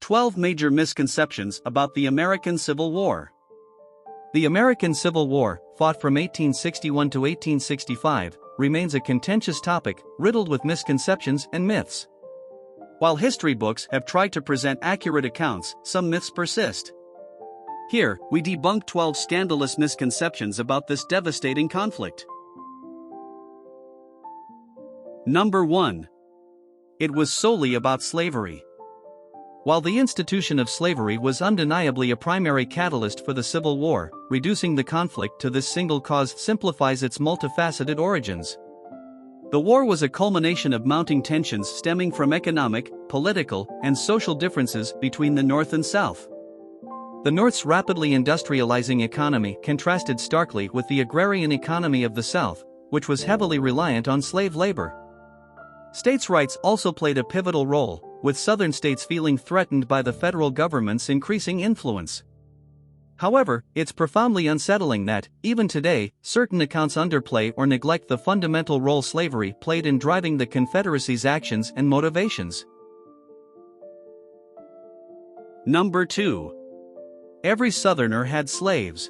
12 major misconceptions about the American Civil War. The American Civil War, fought from 1861 to 1865, remains a contentious topic, riddled with misconceptions and myths. While history books have tried to present accurate accounts, some myths persist. Here, we debunk 12 scandalous misconceptions about this devastating conflict. Number 1. It was solely about slavery. While the institution of slavery was undeniably a primary catalyst for the Civil War, reducing the conflict to this single cause simplifies its multifaceted origins. The war was a culmination of mounting tensions stemming from economic, political, and social differences between the North and South. The North's rapidly industrializing economy contrasted starkly with the agrarian economy of the South, which was heavily reliant on slave labor. States' rights also played a pivotal role, with Southern states feeling threatened by the federal government's increasing influence. However, it's profoundly unsettling that, even today, certain accounts underplay or neglect the fundamental role slavery played in driving the Confederacy's actions and motivations. Number 2. Every Southerner had slaves.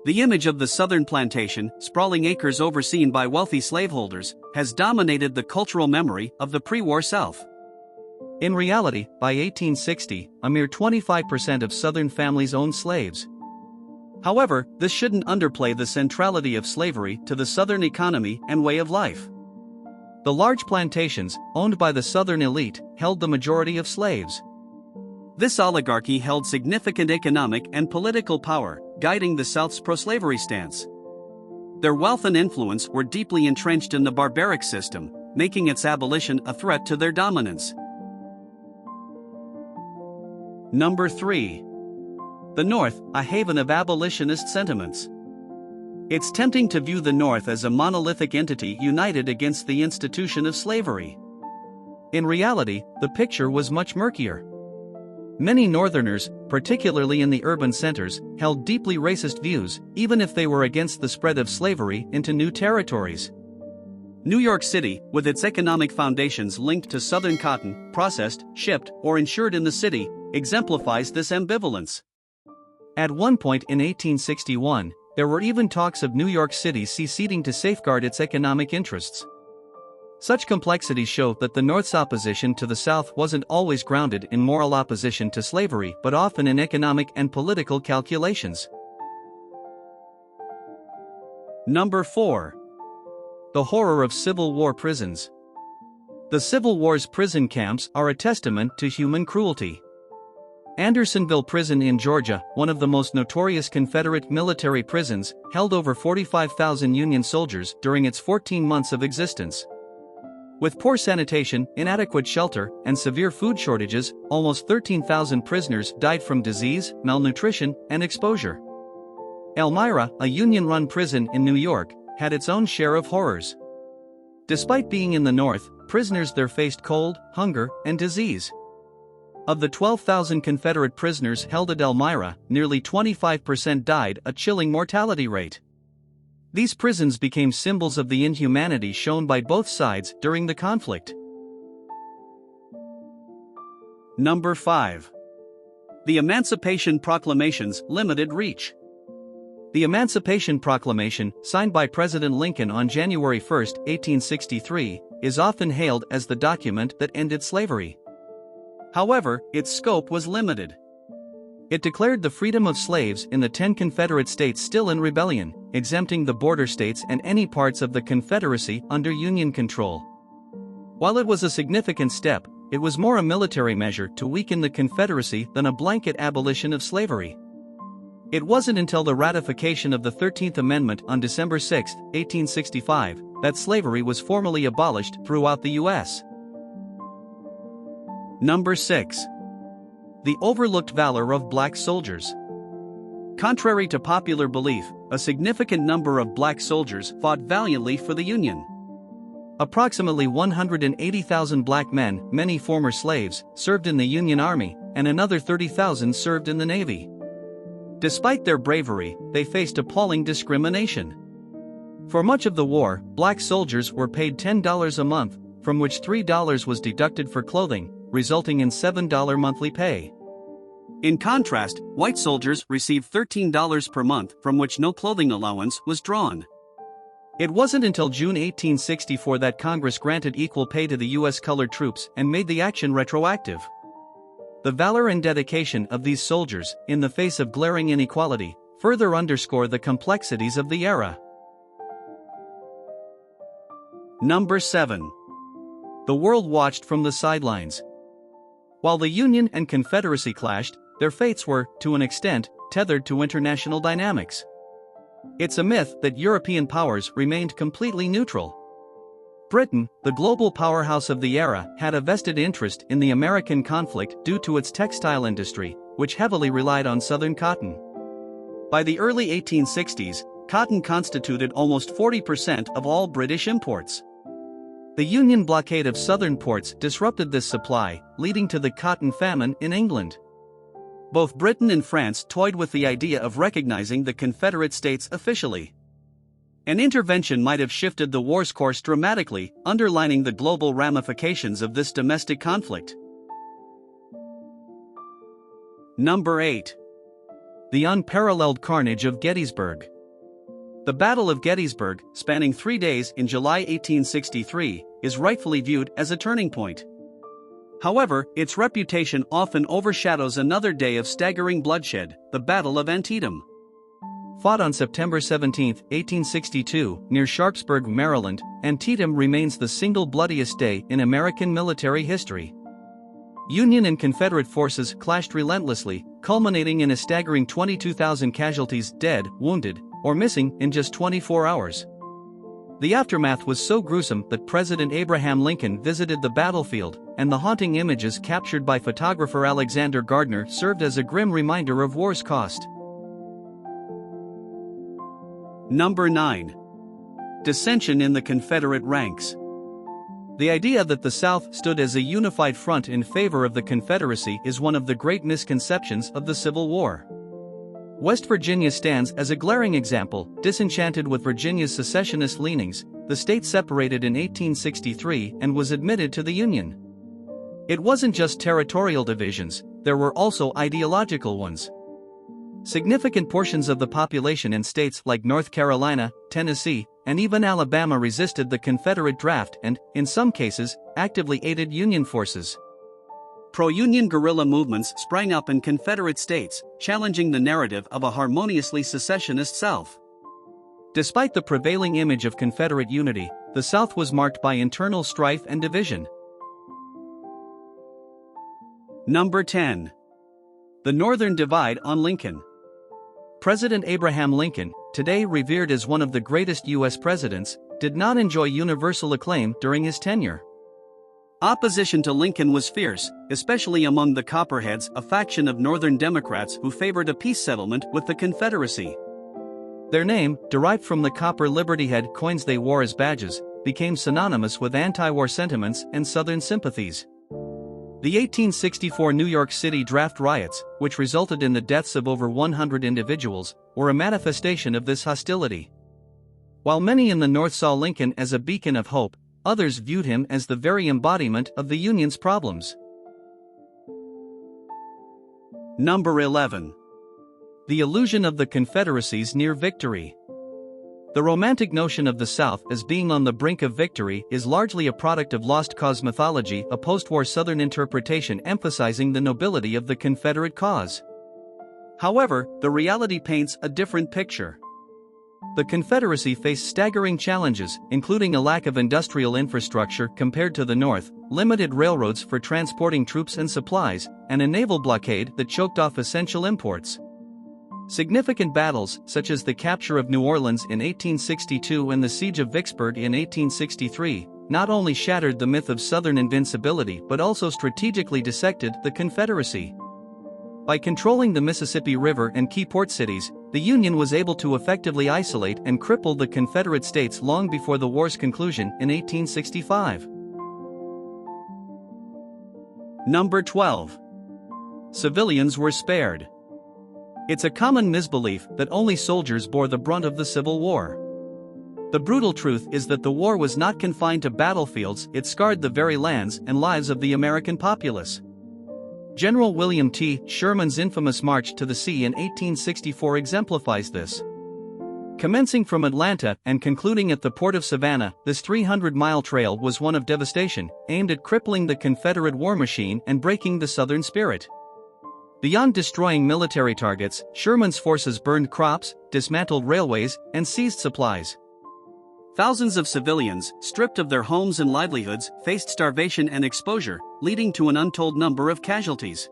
The image of the Southern plantation, sprawling acres overseen by wealthy slaveholders, has dominated the cultural memory of the pre-war South. In reality, by 1860, a mere 25% of Southern families owned slaves. However, this shouldn't underplay the centrality of slavery to the Southern economy and way of life. The large plantations, owned by the Southern elite, held the majority of slaves. This oligarchy held significant economic and political power, guiding the South's pro-slavery stance. Their wealth and influence were deeply entrenched in the barbaric system, making its abolition a threat to their dominance. Number 3. The North, a haven of abolitionist sentiments. It's tempting to view the North as a monolithic entity united against the institution of slavery. In reality, the picture was much murkier. Many Northerners, particularly in the urban centers, held deeply racist views, even if they were against the spread of slavery into new territories. New York City, with its economic foundations linked to Southern cotton, processed, shipped, or insured in the city, exemplifies this ambivalence. At one point in 1861, there were even talks of New York City seceding to safeguard its economic interests. Such complexities show that the North's opposition to the South wasn't always grounded in moral opposition to slavery but often in economic and political calculations. Number 4. The horror of Civil War prisons. The Civil War's prison camps are a testament to human cruelty. Andersonville Prison in Georgia, one of the most notorious Confederate military prisons, held over 45,000 Union soldiers during its 14 months of existence. With poor sanitation, inadequate shelter, and severe food shortages, almost 13,000 prisoners died from disease, malnutrition, and exposure. Elmira, a Union-run prison in New York, had its own share of horrors. Despite being in the North, prisoners there faced cold, hunger, and disease. Of the 12,000 Confederate prisoners held at Elmira, nearly 25% died, a chilling mortality rate. These prisons became symbols of the inhumanity shown by both sides during the conflict. Number 5. The Emancipation Proclamation's limited reach. The Emancipation Proclamation, signed by President Lincoln on January 1, 1863, is often hailed as the document that ended slavery. However, its scope was limited. It declared the freedom of slaves in the 10 Confederate states still in rebellion, exempting the border states and any parts of the Confederacy under Union control. While it was a significant step, it was more a military measure to weaken the Confederacy than a blanket abolition of slavery. It wasn't until the ratification of the 13th Amendment on December 6, 1865, that slavery was formally abolished throughout the U.S. Number 6. The overlooked valor of black soldiers. Contrary to popular belief, a significant number of black soldiers fought valiantly for the Union. Approximately 180,000 black men, many former slaves, served in the Union Army, and another 30,000 served in the Navy. Despite their bravery, they faced appalling discrimination. For much of the war, black soldiers were paid $10 a month, from which $3 was deducted for clothing, resulting in $7 monthly pay. In contrast, white soldiers received $13 per month, from which no clothing allowance was drawn. It wasn't until June 1864 that Congress granted equal pay to the U.S. colored troops and made the action retroactive. The valor and dedication of these soldiers, in the face of glaring inequality, further underscore the complexities of the era. Number 7. The world watched from the sidelines. While the Union and Confederacy clashed, their fates were, to an extent, tethered to international dynamics. It's a myth that European powers remained completely neutral. Britain, the global powerhouse of the era, had a vested interest in the American conflict due to its textile industry, which heavily relied on Southern cotton. By the early 1860s, cotton constituted almost 40% of all British imports. The Union blockade of southern ports disrupted this supply, leading to the cotton famine in England. Both Britain and France toyed with the idea of recognizing the Confederate States officially. An intervention might have shifted the war's course dramatically, underlining the global ramifications of this domestic conflict. Number 8. The unparalleled Carnage of Gettysburg. The Battle of Gettysburg, spanning 3 days in July 1863, is rightfully viewed as a turning point. However, its reputation often overshadows another day of staggering bloodshed, the Battle of Antietam. Fought on September 17, 1862, near Sharpsburg, Maryland, Antietam remains the single bloodiest day in American military history. Union and Confederate forces clashed relentlessly, culminating in a staggering 22,000 casualties, dead, wounded, or missing, in just 24 hours. The aftermath was so gruesome that President Abraham Lincoln visited the battlefield, and the haunting images captured by photographer Alexander Gardner served as a grim reminder of war's cost. Number 9. Dissension in the Confederate ranks. The idea that the South stood as a unified front in favor of the Confederacy is one of the great misconceptions of the Civil War. West Virginia stands as a glaring example. Disenchanted with Virginia's secessionist leanings, the state separated in 1863 and was admitted to the Union. It wasn't just territorial divisions, there were also ideological ones. Significant portions of the population in states like North Carolina, Tennessee, and even Alabama resisted the Confederate draft and, in some cases, actively aided Union forces. Pro-Union guerrilla movements sprang up in Confederate states, challenging the narrative of a harmoniously secessionist South. Despite the prevailing image of Confederate unity, the South was marked by internal strife and division. Number 10. The Northern Divide on Lincoln. President Abraham Lincoln, today revered as one of the greatest U.S. presidents, did not enjoy universal acclaim during his tenure. Opposition to Lincoln was fierce, especially among the Copperheads, a faction of Northern Democrats who favored a peace settlement with the Confederacy. Their name, derived from the copper Liberty Head coins they wore as badges, became synonymous with anti-war sentiments and Southern sympathies. The 1864 New York City draft riots, which resulted in the deaths of over 100 individuals, were a manifestation of this hostility. While many in the North saw Lincoln as a beacon of hope, others viewed him as the very embodiment of the Union's problems. Number 11. The illusion of the Confederacy's near victory. The romantic notion of the South as being on the brink of victory is largely a product of lost cause mythology, a post-war Southern interpretation emphasizing the nobility of the Confederate cause. However, the reality paints a different picture. The Confederacy faced staggering challenges, including a lack of industrial infrastructure compared to the North, limited railroads for transporting troops and supplies, and a naval blockade that choked off essential imports. Significant battles, such as the capture of New Orleans in 1862 and the siege of Vicksburg in 1863, not only shattered the myth of Southern invincibility but also strategically dissected the Confederacy. By controlling the Mississippi River and key port cities, the Union was able to effectively isolate and cripple the Confederate States long before the war's conclusion in 1865. Number 12. Civilians were spared. It's a common misbelief that only soldiers bore the brunt of the Civil War. The brutal truth is that the war was not confined to battlefields, it scarred the very lands and lives of the American populace. General William T. Sherman's infamous March to the Sea in 1864 exemplifies this. Commencing from Atlanta and concluding at the port of Savannah, this 300-mile trail was one of devastation, aimed at crippling the Confederate war machine and breaking the Southern spirit. Beyond destroying military targets, Sherman's forces burned crops, dismantled railways, and seized supplies. Thousands of civilians, stripped of their homes and livelihoods, faced starvation and exposure, leading to an untold number of casualties.